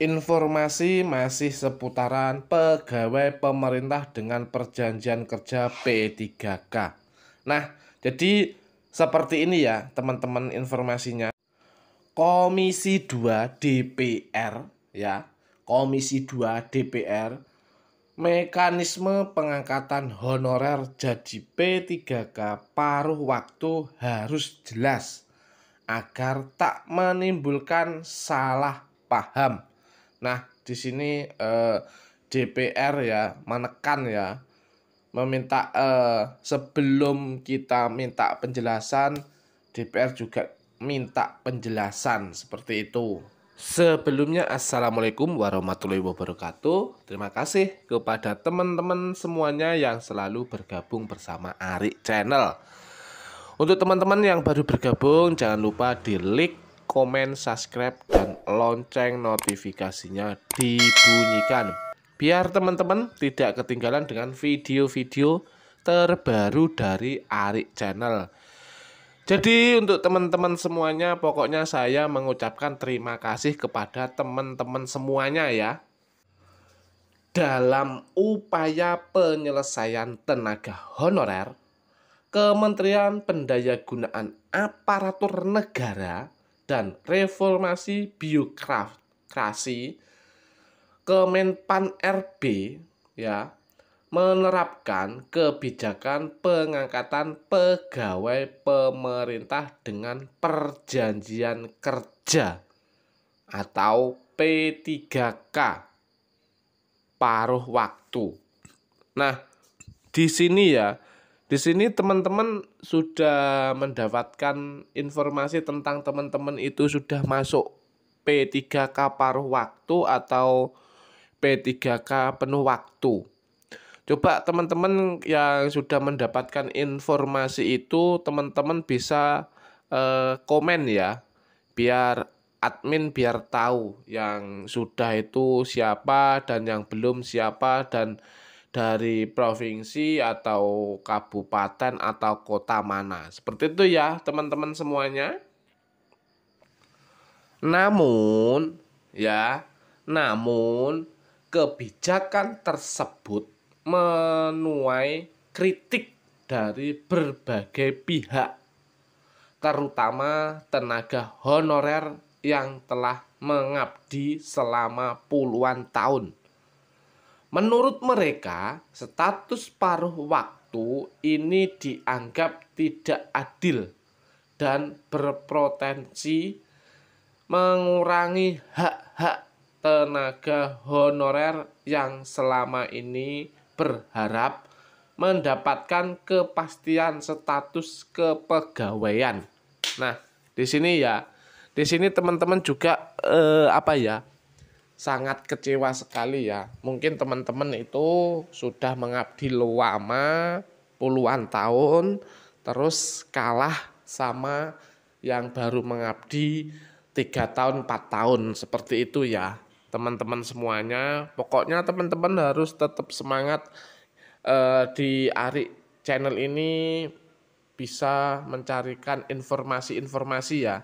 Informasi masih seputaran pegawai pemerintah dengan perjanjian kerja P3K. Nah, jadi seperti ini ya teman-teman informasinya. Komisi 2 DPR ya, Komisi 2 DPR, mekanisme pengangkatan honorer jadi P3K paruh waktu harus jelas agar tak menimbulkan salah paham. Nah, di sini DPR ya menekan ya, meminta sebelum kita minta penjelasan, DPR juga minta penjelasan seperti itu. Sebelumnya assalamualaikum warahmatullahi wabarakatuh. Terima kasih kepada teman-teman semuanya yang selalu bergabung bersama Arik Channel. Untuk teman-teman yang baru bergabung, jangan lupa di like, komen, subscribe, dan lonceng notifikasinya dibunyikan, biar teman-teman tidak ketinggalan dengan video-video terbaru dari Arik Channel. Jadi untuk teman-teman semuanya, pokoknya saya mengucapkan terima kasih kepada teman-teman semuanya ya, dalam upaya penyelesaian tenaga honorer. Kementerian Pendayagunaan Aparatur Negara dan Reformasi Birokrasi Kemenpan RB ya menerapkan kebijakan pengangkatan pegawai pemerintah dengan perjanjian kerja atau P3K paruh waktu. Nah, di sini ya, di sini teman-teman sudah mendapatkan informasi tentang teman-teman itu sudah masuk P3K paruh waktu atau P3K penuh waktu. Coba teman-teman yang sudah mendapatkan informasi itu, teman-teman bisa komen ya, biar admin biar tahu yang sudah itu siapa dan yang belum siapa, dan dari provinsi atau kabupaten atau kota mana. Seperti itu ya teman-teman semuanya. Namun ya, namun kebijakan tersebut menuai kritik dari berbagai pihak, terutama tenaga honorer yang telah mengabdi selama puluhan tahun. Menurut mereka, status paruh waktu ini dianggap tidak adil dan berpotensi mengurangi hak-hak tenaga honorer yang selama ini berharap mendapatkan kepastian status kepegawaian. Nah, di sini ya, di sini teman-teman juga sangat kecewa sekali ya. Mungkin teman-teman itu sudah mengabdi lama puluhan tahun, terus kalah sama yang baru mengabdi 3 tahun 4 tahun seperti itu ya teman-teman semuanya. Pokoknya teman-teman harus tetap semangat di Arik Channel ini, bisa mencarikan informasi-informasi ya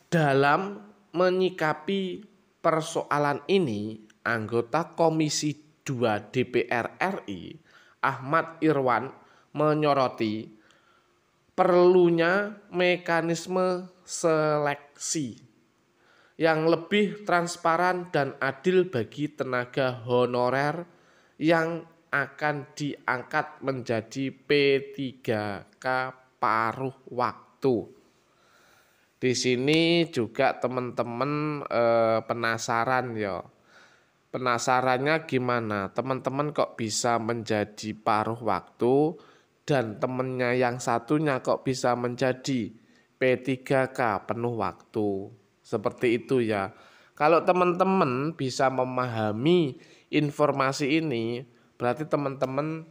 dalam menyikapi persoalan ini. Anggota Komisi 2 DPR RI Ahmad Irwan menyoroti perlunya mekanisme seleksi yang lebih transparan dan adil bagi tenaga honorer yang akan diangkat menjadi P3K paruh waktu. Di sini juga teman-teman penasaran ya. Penasarannya gimana? Teman-teman kok bisa menjadi paruh waktu dan temennya yang satunya kok bisa menjadi P3K penuh waktu. Seperti itu ya. Kalau teman-teman bisa memahami informasi ini, berarti teman-teman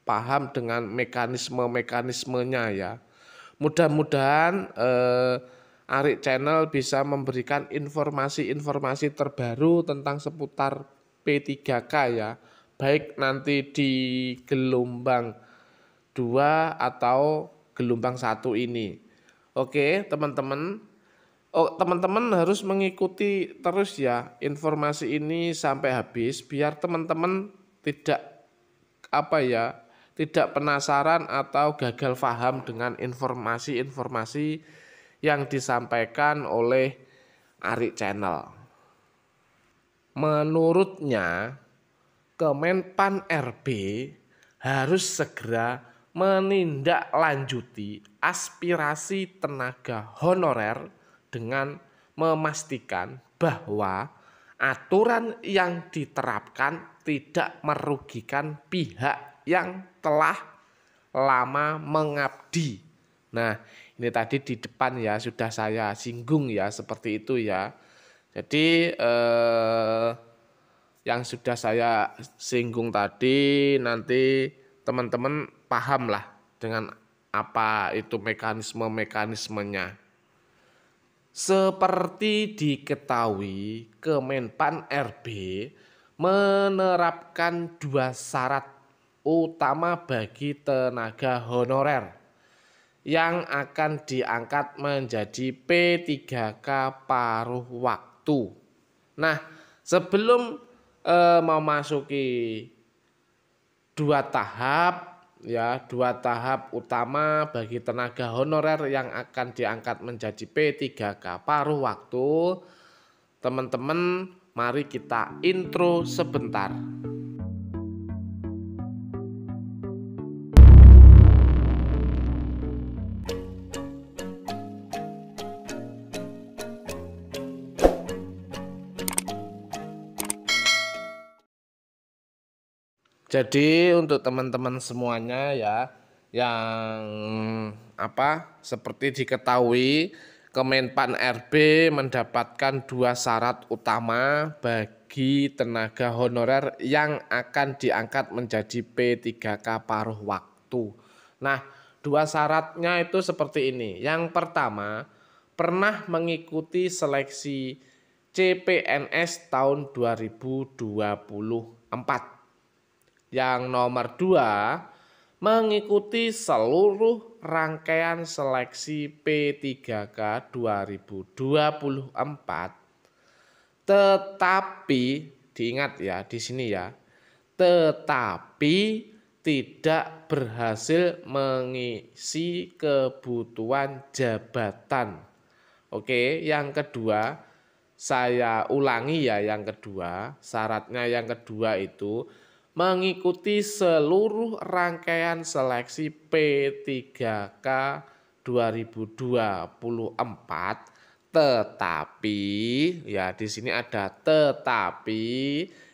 paham dengan mekanisme-mekanismenya ya. Mudah-mudahan Arik Channel bisa memberikan informasi-informasi terbaru tentang seputar P3K ya, baik nanti di gelombang 2 atau gelombang 1 ini. Oke teman-teman, Oh, teman-teman harus mengikuti terus ya informasi ini sampai habis biar teman-teman tidak tidak penasaran atau gagal paham dengan informasi-informasi yang disampaikan oleh Arik Channel. Menurutnya, Kemenpan RB harus segera menindaklanjuti aspirasi tenaga honorer dengan memastikan bahwa aturan yang diterapkan tidak merugikan pihak yang telah lama mengabdi. Nah, ini tadi di depan ya sudah saya singgung ya seperti itu ya. Jadi yang sudah saya singgung tadi nanti teman-teman paham lah dengan apa itu mekanismenya. Seperti diketahui, Kemenpan RB menerapkan 2 syarat utama bagi tenaga honorer yang akan diangkat menjadi P3K paruh waktu. Nah, sebelum memasuki 2 tahap ya, 2 tahap utama bagi tenaga honorer yang akan diangkat menjadi P3K paruh waktu. Teman-teman, mari kita intro sebentar. Jadi untuk teman-teman semuanya ya yang seperti diketahui Kemenpan RB mendapatkan 2 syarat utama bagi tenaga honorer yang akan diangkat menjadi P3K paruh waktu. Nah, 2 syaratnya itu seperti ini. Yang pertama, pernah mengikuti seleksi CPNS tahun 2024. Yang nomor 2, mengikuti seluruh rangkaian seleksi P3K 2024, tetapi diingat ya di sini ya, tetapi tidak berhasil mengisi kebutuhan jabatan. Oke, yang kedua saya ulangi ya, yang kedua syaratnya yang kedua itu mengikuti seluruh rangkaian seleksi P3K 2024, tetapi ya di sini ada tetapi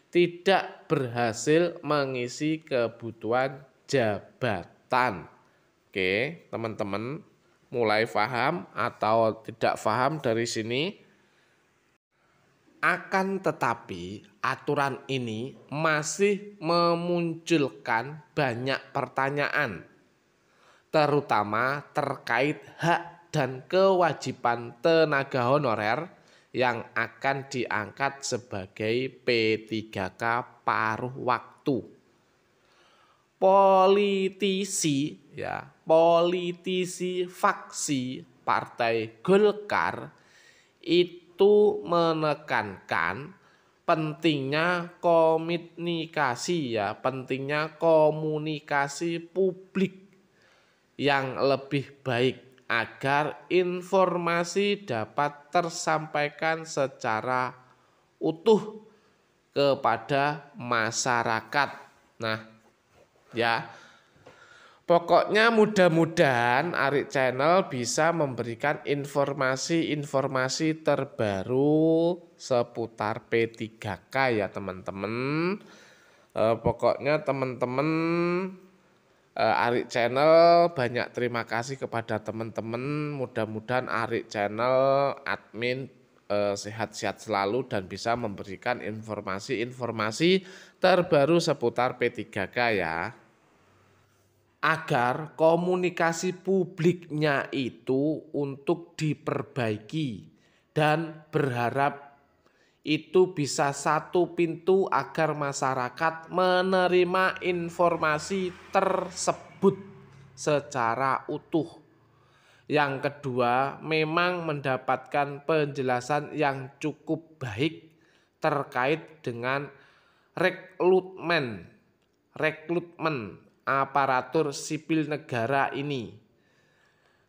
tidak berhasil mengisi kebutuhan jabatan. Oke, teman-teman mulai paham atau tidak paham dari sini? Akan tetapi aturan ini masih memunculkan banyak pertanyaan, terutama terkait hak dan kewajiban tenaga honorer yang akan diangkat sebagai P3K paruh waktu. Politisi faksi Partai Golkar itu menekankan pentingnya komunikasi publik yang lebih baik agar informasi dapat tersampaikan secara utuh kepada masyarakat. Nah, ya. Pokoknya mudah-mudahan Arik Channel bisa memberikan informasi-informasi terbaru seputar P3K ya teman-teman. Pokoknya teman-teman Arik Channel banyak terima kasih kepada teman-teman. Mudah-mudahan Arik Channel admin sehat-sehat selalu dan bisa memberikan informasi-informasi terbaru seputar P3K ya. Agar komunikasi publiknya itu untuk diperbaiki dan berharap itu bisa satu pintu agar masyarakat menerima informasi tersebut secara utuh. Yang kedua, memang mendapatkan penjelasan yang cukup baik terkait dengan rekrutmen aparatur sipil negara ini.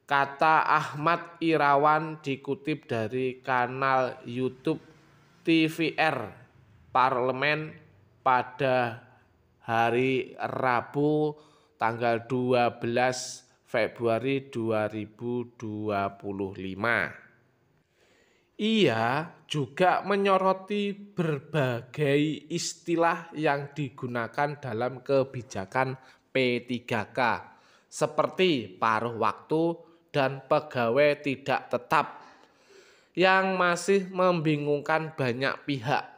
Kata Ahmad Irawan dikutip dari kanal YouTube TVR Parlemen pada hari Rabu tanggal 12 Februari 2025. Ia juga menyoroti berbagai istilah yang digunakan dalam kebijakan P3K seperti paruh waktu dan pegawai tidak tetap yang masih membingungkan banyak pihak.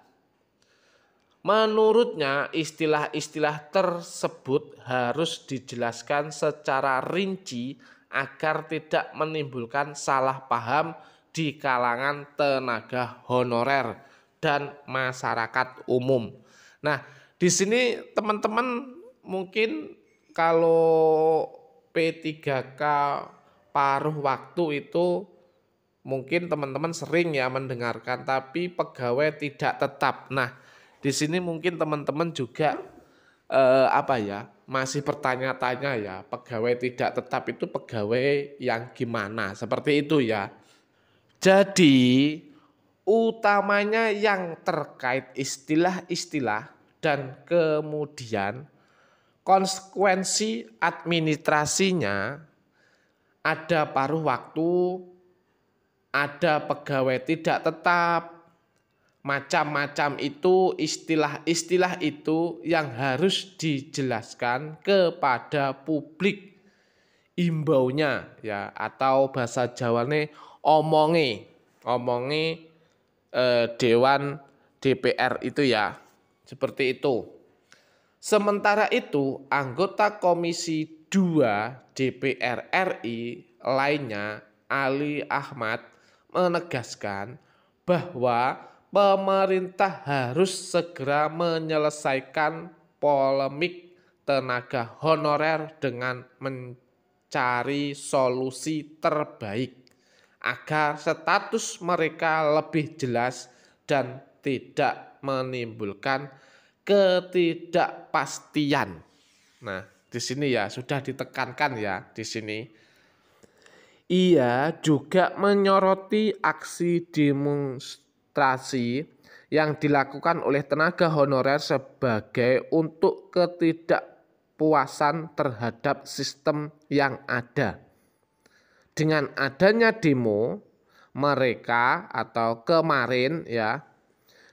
Menurutnya, istilah-istilah tersebut harus dijelaskan secara rinci agar tidak menimbulkan salah paham di kalangan tenaga honorer dan masyarakat umum. Nah, di sini teman-teman mungkin kalau P3K paruh waktu itu mungkin teman-teman sering ya mendengarkan, tapi pegawai tidak tetap. Nah, di sini mungkin teman-teman juga masih bertanya-tanya ya, pegawai tidak tetap itu pegawai yang gimana? Seperti itu ya. Jadi, utamanya yang terkait istilah-istilah dan kemudian konsekuensi administrasinya, ada paruh waktu, ada pegawai tidak tetap, macam-macam itu istilah-istilah itu yang harus dijelaskan kepada publik. Imbaunya ya, atau bahasa Jawane omonge Dewan DPR itu ya, seperti itu. Sementara itu, anggota Komisi 2 DPR RI lainnya, Ali Ahmad, menegaskan bahwa pemerintah harus segera menyelesaikan polemik tenaga honorer dengan mencari solusi terbaik agar status mereka lebih jelas dan tidak menimbulkan ketidakpastian. Nah, di sini ya sudah ditekankan ya di sini. Ia juga menyoroti aksi demonstrasi yang dilakukan oleh tenaga honorer sebagai untuk ketidakpuasan terhadap sistem yang ada. Dengan adanya demo mereka atau kemarin ya,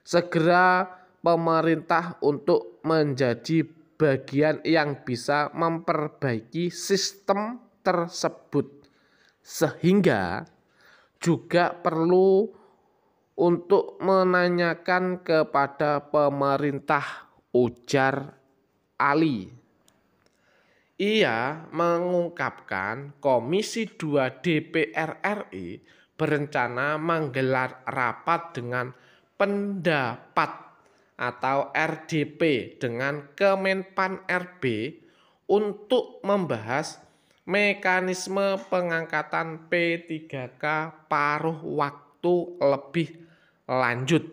segera pemerintah untuk menjadi bagian yang bisa memperbaiki sistem tersebut, sehingga juga perlu untuk menanyakan kepada pemerintah, ujar Ali. Ia mengungkapkan Komisi 2 DPR RI berencana menggelar rapat dengan pendapat atau RDP dengan Kemenpan RB untuk membahas mekanisme pengangkatan P3K paruh waktu lebih lanjut.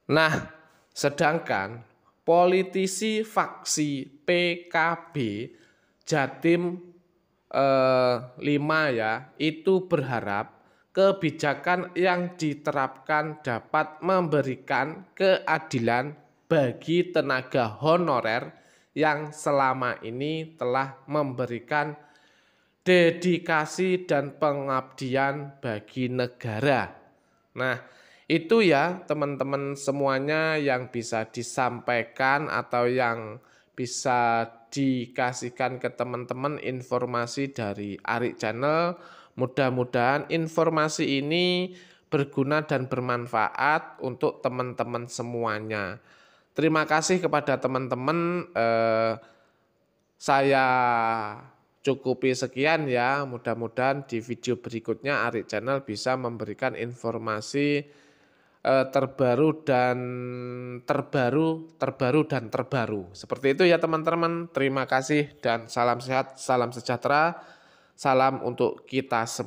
Nah, sedangkan politisi faksi PKB Jatim 5 ya, itu berharap kebijakan yang diterapkan dapat memberikan keadilan bagi tenaga honorer yang selama ini telah memberikan dedikasi dan pengabdian bagi negara. Nah, itu ya teman-teman semuanya yang bisa disampaikan atau yang bisa dikasihkan ke teman-teman informasi dari Arik Channel. Mudah-mudahan informasi ini berguna dan bermanfaat untuk teman-teman semuanya. Terima kasih kepada teman-teman. Saya cukupi sekian ya. Mudah-mudahan di video berikutnya Arik Channel bisa memberikan informasi terbaru. Seperti itu ya teman-teman. Terima kasih dan salam sehat, salam sejahtera. Salam untuk kita semua.